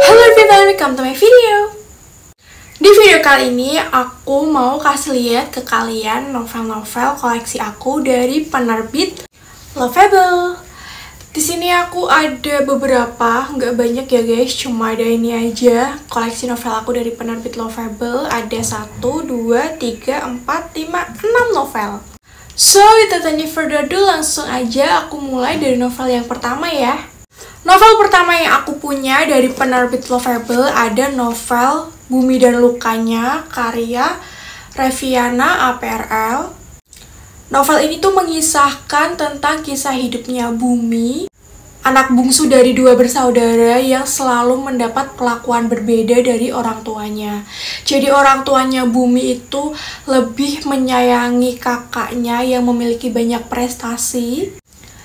Halo everyone, welcome to my video. Di video kali ini aku mau kasih lihat ke kalian novel-novel koleksi aku dari penerbit Lovable. Di sini aku ada beberapa, nggak banyak ya guys, cuma ada ini aja koleksi novel aku dari penerbit Lovable. Ada 1, 2, 3, 4, 5, 6 novel. So, without any further ado, langsung aja aku mulai dari novel yang pertama ya. Novel pertama yang aku punya dari penerbit Lovable ada novel Bumi dan Lukanya karya Reviana APRL. Novel ini tuh mengisahkan tentang kisah hidupnya Bumi, anak bungsu dari 2 bersaudara yang selalu mendapat perlakuan berbeda dari orang tuanya. Jadi orang tuanya Bumi itu lebih menyayangi kakaknya yang memiliki banyak prestasi.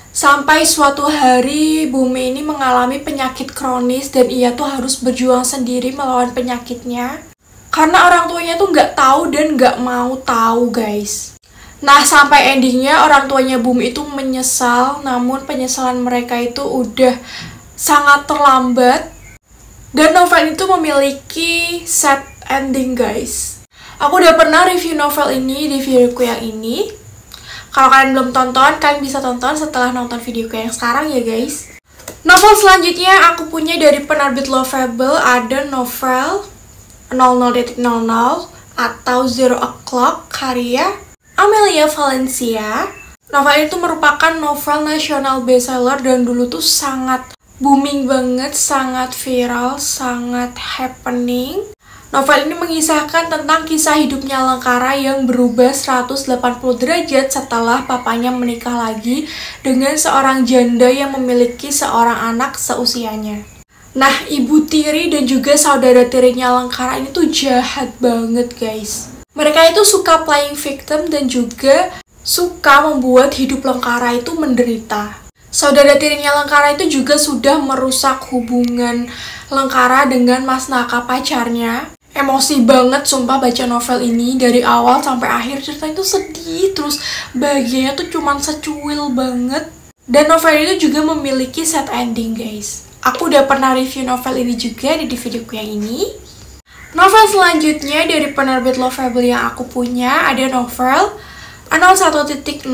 Sampai suatu hari Bumi ini mengalami penyakit kronis dan ia tuh harus berjuang sendiri melawan penyakitnya. Karena orang tuanya tuh nggak tahu dan nggak mau tahu guys. Nah sampai endingnya orang tuanya Bumi itu menyesal, namun penyesalan mereka itu udah sangat terlambat. Dan novel itu memiliki sad ending guys. Aku udah pernah review novel ini di videoku yang ini. Kalau kalian belum tonton, kalian bisa tonton setelah nonton videoku yang sekarang ya guys. Novel selanjutnya aku punya dari penerbit Lovable ada novel 00.00 atau Zero O'Clock karya Amelia Valencia. Novel itu merupakan novel nasional bestseller dan dulu tuh sangat booming banget, sangat viral, sangat happening. Novel ini mengisahkan tentang kisah hidupnya Lengkara yang berubah 180 derajat setelah papanya menikah lagi dengan seorang janda yang memiliki seorang anak seusianya. Nah, ibu tiri dan juga saudara tirinya Lengkara ini tuh jahat banget guys. Mereka itu suka playing victim dan juga suka membuat hidup Lengkara itu menderita. Saudara tirinya Lengkara itu juga sudah merusak hubungan Lengkara dengan Mas Naka pacarnya. Emosi banget sumpah baca novel ini dari awal sampai akhir. Cerita itu sedih, terus bahagianya tuh cuman secuil banget. Dan novel itu juga memiliki sad ending guys. Aku udah pernah review novel ini juga di videoku yang ini. Novel selanjutnya dari penerbit Lovable yang aku punya ada novel 01.00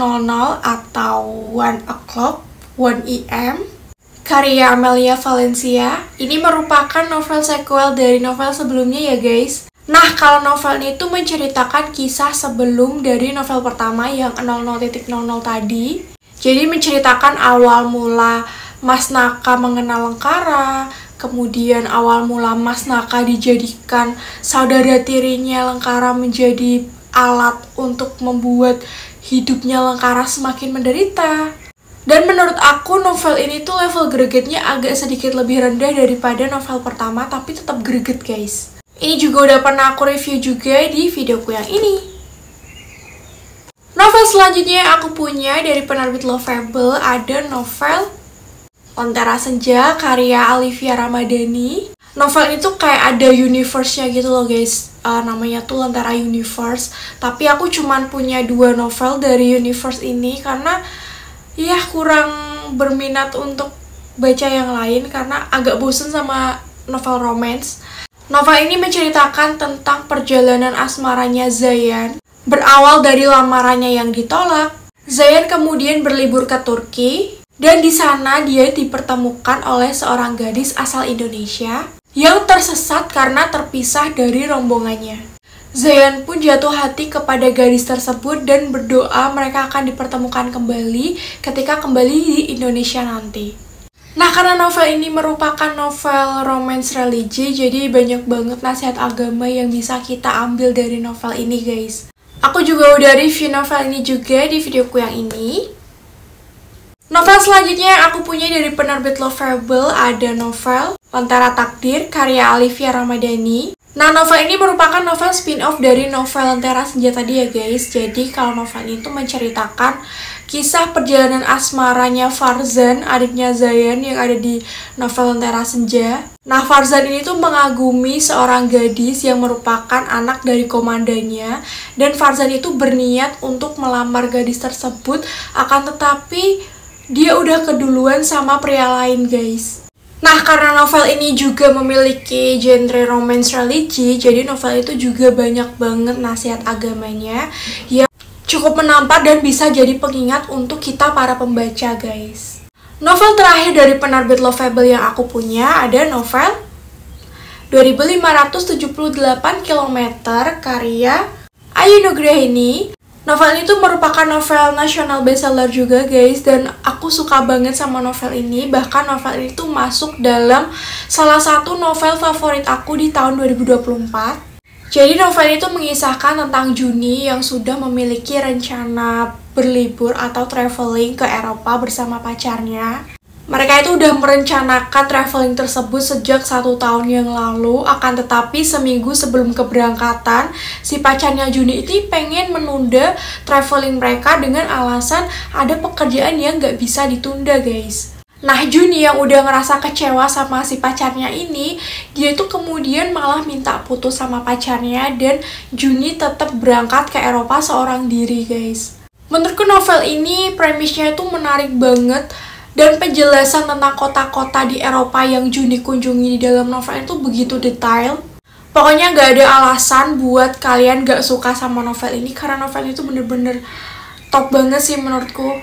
atau 1 o'clock 1 AM karya Amelia Valencia. Ini merupakan novel sequel dari novel sebelumnya ya guys. Nah, kalau novel ini tuh menceritakan kisah sebelum dari novel pertama yang 00.00 tadi. Jadi menceritakan awal mula Mas Naka mengenal Lengkara, kemudian awal mula Mas Naka dijadikan saudara tirinya Lengkara menjadi alat untuk membuat hidupnya Lengkara semakin menderita. Dan menurut aku novel ini tuh level gregetnya agak sedikit lebih rendah daripada novel pertama, tapi tetap greget guys. Ini juga udah pernah aku review juga di videoku yang ini. Novel selanjutnya yang aku punya dari penerbit Lovable ada novel Lentera Senja karya Alivia Ramadhani. Novel ini tuh kayak ada universe-nya gitu loh guys. Namanya tuh Lentera Universe. Tapi aku cuman punya 2 novel dari universe ini karena ya kurang berminat untuk baca yang lain karena agak bosen sama novel romance. Novel ini menceritakan tentang perjalanan asmaranya Zayan. Berawal dari lamarannya yang ditolak, Zayan kemudian berlibur ke Turki dan di sana dia dipertemukan oleh seorang gadis asal Indonesia yang tersesat karena terpisah dari rombongannya. Zayan pun jatuh hati kepada gadis tersebut dan berdoa mereka akan dipertemukan kembali ketika kembali di Indonesia nanti. Nah, karena novel ini merupakan novel romance religi, jadi banyak banget nasihat agama yang bisa kita ambil dari novel ini guys. Aku juga udah review novel ini juga di videoku yang ini. Novel selanjutnya yang aku punya dari penerbit Lovable ada novel Lentera Takdir karya Alivia Ramadhani. Nah, novel ini merupakan novel spin-off dari novel Lentera Senja tadi ya guys. Jadi, kalau novel ini tuh menceritakan kisah perjalanan asmaranya Farzan, adiknya Zayan yang ada di novel Lentera Senja. Nah, Farzan ini tuh mengagumi seorang gadis yang merupakan anak dari komandannya. Dan Farzan itu berniat untuk melamar gadis tersebut, akan tetapi dia udah keduluan sama pria lain guys. Nah, karena novel ini juga memiliki genre romance religi, jadi novel itu juga banyak banget nasihat agamanya yang cukup menampar dan bisa jadi pengingat untuk kita para pembaca, guys. Novel terakhir dari penerbit Lovable yang aku punya ada novel 2578 km karya Ayu Nugrahini. Novel ini tuh merupakan novel nasional bestseller juga, guys, dan aku suka banget sama novel ini. Bahkan novel ini tuh masuk dalam salah satu novel favorit aku di tahun 2024. Jadi novel itu mengisahkan tentang Juni yang sudah memiliki rencana berlibur atau traveling ke Eropa bersama pacarnya. Mereka itu udah merencanakan traveling tersebut sejak 1 tahun yang lalu, akan tetapi seminggu sebelum keberangkatan, si pacarnya Juni itu pengen menunda traveling mereka dengan alasan ada pekerjaan yang gak bisa ditunda, guys. Nah, Juni yang udah ngerasa kecewa sama si pacarnya ini, dia itu kemudian malah minta putus sama pacarnya dan Juni tetap berangkat ke Eropa seorang diri, guys. Menurutku novel ini premisnya itu menarik banget. Dan penjelasan tentang kota-kota di Eropa yang Juni kunjungi di dalam novel itu begitu detail. Pokoknya gak ada alasan buat kalian gak suka sama novel ini, karena novel itu bener-bener top banget sih menurutku.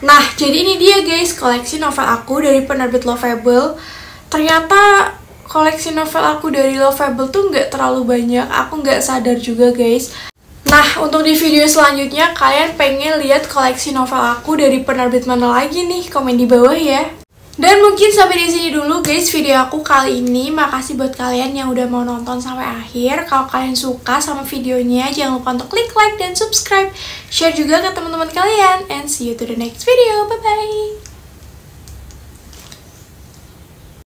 Nah, jadi ini dia, guys, koleksi novel aku dari penerbit Lovable. Ternyata koleksi novel aku dari Lovable tuh gak terlalu banyak, aku gak sadar juga, guys. Nah, untuk di video selanjutnya, kalian pengen lihat koleksi novel aku dari penerbit mana lagi nih? Komen di bawah ya. Dan mungkin sampai di sini dulu, guys, video aku kali ini. Makasih buat kalian yang udah mau nonton sampai akhir. Kalau kalian suka sama videonya, jangan lupa untuk klik like dan subscribe. Share juga ke teman-teman kalian. And see you to the next video. Bye-bye.